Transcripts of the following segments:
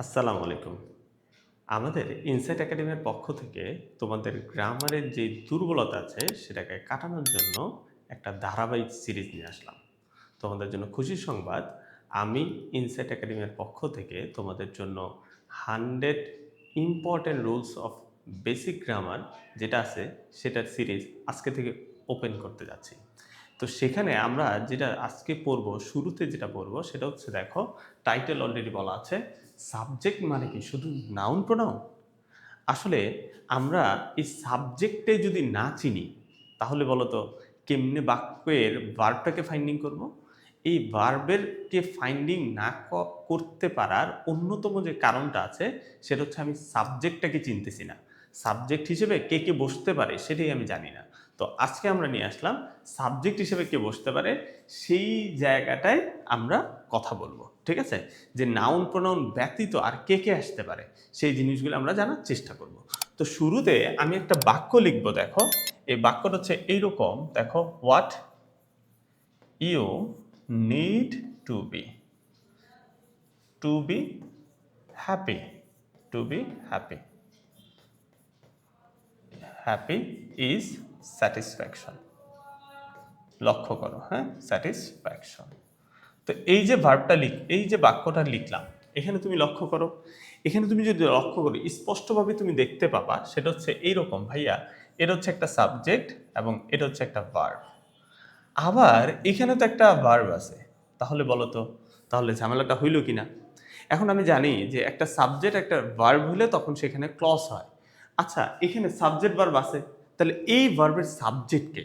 আসসালামু আলাইকুম। আমাদের ইনসাইট একাডেমির পক্ষ থেকে তোমাদের গ্রামারের যে দুর্বলতা আছে সেটাকে কাটানোর জন্য একটা ধারাবাহিক সিরিজ নিয়ে আসলাম। তোমাদের জন্য খুশির সংবাদ, আমি ইনসাইট একাডেমির পক্ষ থেকে তোমাদের জন্য 100 important rules of basic grammar যেটা আছে সেটার সিরিজ আজকে থেকে ওপেন করতে যাচ্ছি। তো সেখানে আমরা যেটা আজকে পড়ব, শুরুতে যেটা পড়ব সেটা হচ্ছে, দেখো টাইটেল অলরেডি বলা আছে, সাবজেক্ট মানে কি শুধু নাউন প্রোনাউন? আসলে আমরা এই সাবজেক্টে যদি না চিনি তাহলে বলো তো কেমনে বাক্যের ভার্বটাকে ফাইন্ডিং করব? এই ভার্বের কে ফাইন্ডিং না করতে পারার অন্যতম যে কারণটা আছে সেটা হচ্ছে আমি সাবজেক্টটাকে চিনতেছি না। সাবজেক্ট হিসেবে কে কে বসতে পারে সেটাই আমি জানি না। তো আজকে আমরা নিয়ে আসলাম সাবজেক্ট হিসেবে কে বসতে পারে সেই জায়গাটায় আমরা কথা বলবো, ঠিক আছে? যে নাউন প্রোনাউন ব্যতীত আর কে কে আসতে পারে সেই জিনিসগুলো আমরা জানার চেষ্টা করব। তো শুরুতে আমি একটা বাক্য লিখবো, দেখো এই বাক্যটা হচ্ছে এইরকম, দেখো what you need to be happy, to be happy, happy is satisfaction. লক্ষ্য করো, হ্যাঁ, স্যাটিসফ্যাকশন। তো এই যে ভার্বটা এই যে বাক্যটা লিখলাম, এখানে তুমি লক্ষ্য করো, এখানে তুমি যদি লক্ষ্য করো স্পষ্টভাবে তুমি দেখতে পাবা সেটা হচ্ছে এইরকম, ভাইয়া এটা হচ্ছে একটা সাবজেক্ট এবং এটা হচ্ছে একটা ভার্ব। আবার এখানে তো একটা ভার্ব আছে, তাহলে বলো তো তাহলে ঝামেলাটা হইল কিনা? এখন আমি জানি যে একটা সাবজেক্ট একটা ভার্ব হইলে তখন সেখানে ক্লজ হয়। আচ্ছা, এখানে সাবজেক্ট ভার্ব আছে, তাহলে এই ভার্বের সাবজেক্টকে,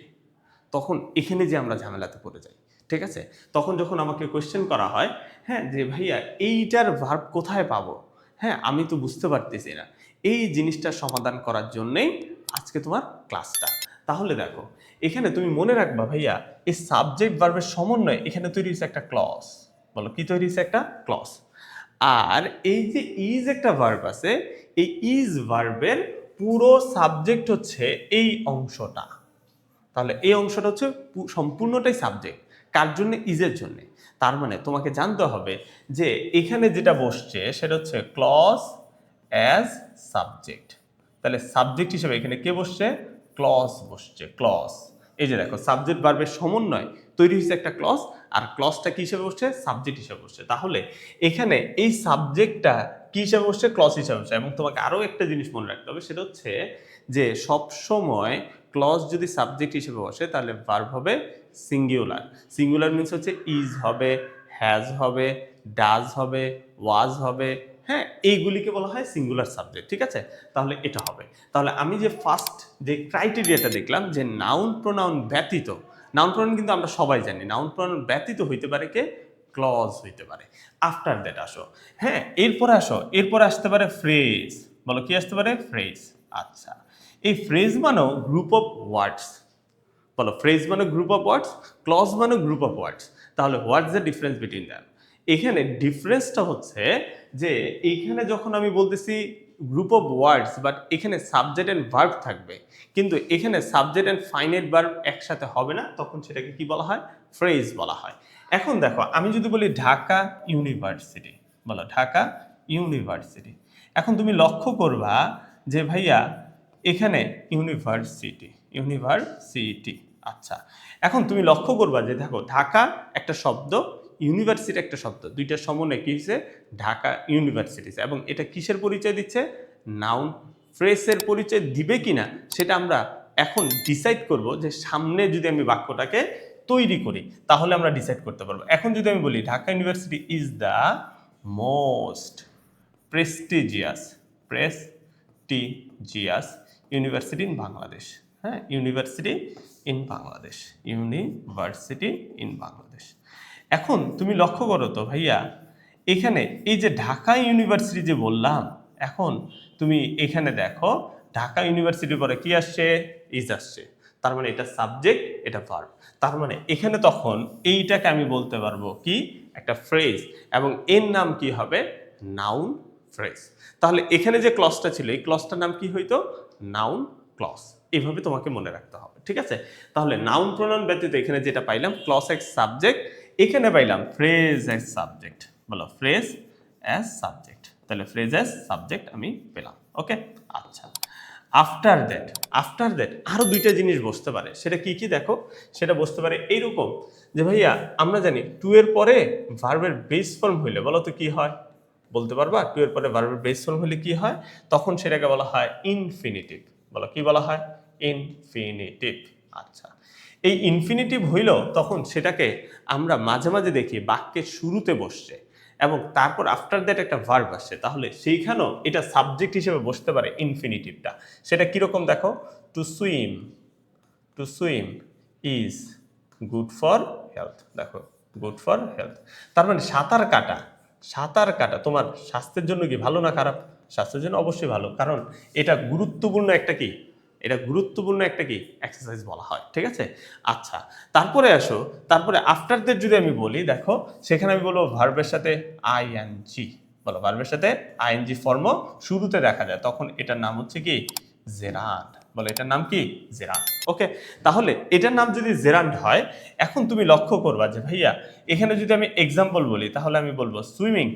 তখন এখানে যে আমরা ঝামেলাতে পড়ে যাই, ঠিক আছে? তখন যখন আমাকে কোয়েশ্চেন করা হয়, হ্যাঁ, যে ভাইয়া এইটার ভার্ব কোথায় পাবো, হ্যাঁ আমি তো বুঝতে পারতেছি না, এই জিনিসটার সমাধান করার জন্যেই আজকে তোমার ক্লাসটা। তাহলে দেখো এখানে তুমি মনে রাখবা, ভাইয়া এই সাবজেক্ট ভার্বের সমন্বয়ে এখানে তৈরি হয়েছে একটা ক্লজ। বলো কি তৈরি হয়েছে? একটা ক্লজ। আর এই যে ইজ একটা ভার্ব আছে, এই ইজ ভার্বের পুরো সাবজেক্ট হচ্ছে এই অংশটা। তাহলে এই অংশটা হচ্ছে সম্পূর্ণটাই সাবজেক্ট। কার জন্য? ইজের জন্য। তার মানে তোমাকে জানতে হবে যে এখানে যেটা বসছে সেটা হচ্ছে ক্লজ অ্যাজ সাবজেক্ট। তাহলে সাবজেক্ট হিসেবে এখানে কে বসছে? ক্লজ বসছে, ক্লজ। এই যে দেখো সাবজেক্ট ভার্বের সমন্বয় তৈরি হয়েছে একটা ক্লজ, আর ক্লজটা কি হিসেবে বসছে? সাবজেক্ট হিসেবে বসছে। তাহলে এখানে এই সাবজেক্টটা কি হিসেবে বসছে? ক্লজ হিসেবে বসছে। এবং তোমাকে আরো একটা জিনিস মনে রাখতে হবে, সেটা হচ্ছে যে সব সময় ক্লজ যদি সাবজেক্ট হিসেবে বসে তাহলে ভার্ব হবে সিঙ্গুলার। সিঙ্গুলার মিন্স হচ্ছে ইজ হবে, হ্যাজ হবে, ডাজ হবে, ওয়াজ হবে, হ্যাঁ, এইগুলিকে বলা হয় সিঙ্গুলার সাবজেক্ট, ঠিক আছে? তাহলে এটা হবে। তাহলে আমি যে ফার্স্ট যে ক্রাইটেরিয়াটা দেখলাম যে নাউন প্রোনাউন ব্যতীত, নাউন প্রোনাউন কিন্তু আমরা সবাই জানি, নাউন প্রোনাউন ব্যতীত হইতে পারে কে? ক্লজ হইতে পারে। আফটার দ্যাট আসো, হ্যাঁ, এরপরে আসো, এরপরে আসতে পারে ফ্রেজ। বলো কি আসতে পারে? ফ্রেজ। আচ্ছা, এই ফ্রেজ মানেও গ্রুপ অফ ওয়ার্ডস। বলো ফ্রেজ মানে গ্রুপ অফ ওয়ার্ডস, ক্লজ মানে গ্রুপ অফ ওয়ার্ডস। তাহলে what's the difference between them? এখানে ডিফারেন্সটা হচ্ছে যে এইখানে যখন আমি বলতেছি গ্রুপ অফ ওয়ার্ডস, বাট এখানে সাবজেক্ট অ্যান্ড ভার্ব থাকবে, কিন্তু এখানে সাবজেক্ট অ্যান্ড ফাইনাইট ভার্ব একসাথে হবে না, তখন সেটাকে কি বলা হয়? ফ্রেজ বলা হয়। এখন দেখো আমি যদি বলি ঢাকা ইউনিভার্সিটি, বলো ঢাকা ইউনিভার্সিটি। এখন তুমি লক্ষ্য করবা যে ভাইয়া এখানে ইউনিভার্সিটি। আচ্ছা, এখন তুমি লক্ষ্য করবা যে দেখো ঢাকা একটা শব্দ, ইউনিভার্সিটি একটা শব্দ, দুইটার সমন্বয়ে কি হয়েছে? ঢাকা ইউনিভার্সিটি। এবং এটা কিসের পরিচয় দিচ্ছে? নাউন ফ্রেজের পরিচয় দিবে কিনা সেটা আমরা এখন ডিসাইড করব, যে সামনে যদি আমি বাক্যটাকে তৈরি করি তাহলে আমরা ডিসাইড করতে পারবো। এখন যদি আমি বলি Dhaka university is the most prestigious, prestigious university in Bangladesh. হ্যাঁ, university in Bangladesh, university in Bangladesh. এখন তুমি লক্ষ্য করো তো ভাইয়া, এখানে এই যে ঢাকা ইউনিভার্সিটি যে বললাম, এখন তুমি এখানে দেখো ঢাকা ইউনিভার্সিটির পরে কি আসছে? ইজ আসছে। তার মানে এটা সাবজেক্ট, এটা ভার্ব। তার মানে এখানে তখন এইটাকে আমি বলতে পারবো কি? একটা ফ্রেজ। এবং এর নাম কি হবে? Noun phrase. তাহলে এখানে যে ক্লজটা ছিল এই ক্লজটার নাম কি হইতো? Noun clause. এইভাবে তোমাকে মনে রাখতে হবে, ঠিক আছে? তাহলে নাউন প্রোনাউন ব্যতীত এখানে যেটা পাইলাম ক্লজ এক্স সাবজেক্ট, এখানে পাইলাম ফ্রেজ অ্যাজ সাবজেক্ট। বলো ফ্রেজ অ্যাজ সাবজেক্ট। তাহলে ফ্রেজেস সাবজেক্ট আমি পেলাম। ওকে, আচ্ছা। আফটার দ্যাট আরো দুইটা জিনিস বসতে পারে, সেটা কি কি দেখো, সেটা বসতে পারে এইরকম যে ভাইয়া আমরা জানি টু এর পরে ভার্বের বেস ফর্ম হইলে বলো তো কি হয়, বলতে পারবা? টু এর পরে ভার্বের বেস ফর্ম হইলে কি হয়? তখন সেটাকে বলা হয় ইনফিনিটিভ। বলো কি বলা হয়? ইনফিনিটিভ। আচ্ছা, এই ইনফিনিটিভ হইল তখন সেটাকে আমরা মাঝে মাঝে দেখি বাক্যের শুরুতে বসছে এবং তারপর আফটার দ্যাট একটা ভার্ব আসছে, তাহলে সেইখানেও এটা সাবজেক্ট হিসেবে বসতে পারে ইনফিনিটিভটা। সেটা কিরকম দেখো, to swim is good for health. দেখো, গুড ফর হেলথ, তার মানে সাঁতার কাটা তোমার স্বাস্থ্যের জন্য কি ভালো না খারাপ? স্বাস্থ্যের জন্য অবশ্যই ভালো, কারণ এটা গুরুত্বপূর্ণ একটা কি, এক্সারসাইজ বলা হয়। ঠিক আছে, আচ্ছা। তারপরে আসো, তারপরে আফটার দ্যাট যদি আমি বলি, দেখো সেখানে আমি বলবো ভার্বের সাথে আইএনজি। বলো, ভার্বের সাথে আইএনজি ফর্মও শুরুতে দেখা যায়, তখন এটার নাম হচ্ছে কি, জেরান্ড। বলো, এটার নাম কি, জেরান্ড। ওকে, তাহলে এটার নাম যদি জেরান্ড হয়, এখন তুমি লক্ষ্য করবা যে ভাইয়া এখানে যদি আমি এক্সাম্পল বলি, তাহলে আমি বলবো swimming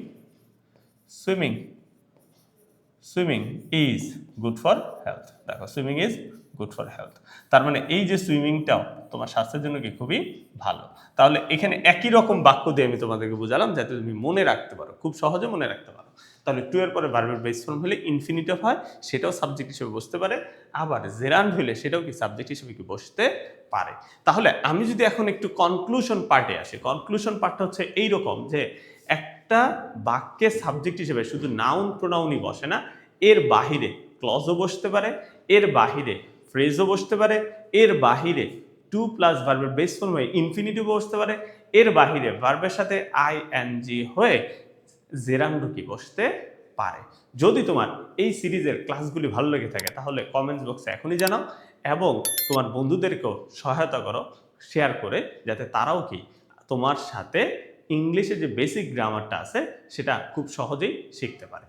swimming is good for health. দেখো, swimming is good for health, তার মানে এই যে সুইমিংটাও তোমার স্বাস্থ্যের জন্য কি খুবই ভালো। তাহলে এখানে একই রকম বাক্য দিয়ে আমি তোমাদেরকে বুঝালাম যাতে তুমি মনে রাখতে পারো, খুব সহজে মনে রাখতে পারো। তাহলে টু এর পরে ভার্বের বেস ফর্ম হলে ইনফিনিটিভ হয়, সেটাও সাবজেক্ট হিসেবে বসতে পারে, আবার জেরান্ড হলে সেটাও কি সাবজেক্ট হিসেবে কি বসতে পারে। তাহলে আমি যদি এখন একটু কনক্লুশন পার্টে আসি, কনক্লুশন পার্টটা হচ্ছে এইরকম যে একটা বাক্যের সাবজেক্ট হিসেবে শুধু নাউন প্রোনাউনই বসে না, এর বাহিরে ক্লজও বসতে পারে, এর বাহিরে ফ্রেজও বসতে পারে, এর বাহিরে টু প্লাস ভার্বের বেস ফর্ম হয়ে ইনফিনিটিভ বসতে পারে, এর বাহিরে ভার্বের সাথে আইএনজি হয়ে জেরান্ডো কি বসতে পারে। যদি তোমার এই সিরিজের ক্লাসগুলি ভালো লেগে থাকে তাহলে কমেন্টস বক্সে এখনই জানাও এবং তোমার বন্ধুদেরকেও সহায়তা করো শেয়ার করে, যাতে তারাও কি তোমার সাথে ইংলিশে যে বেসিক গ্রামারটা আছে সেটা খুব সহজেই শিখতে পারে।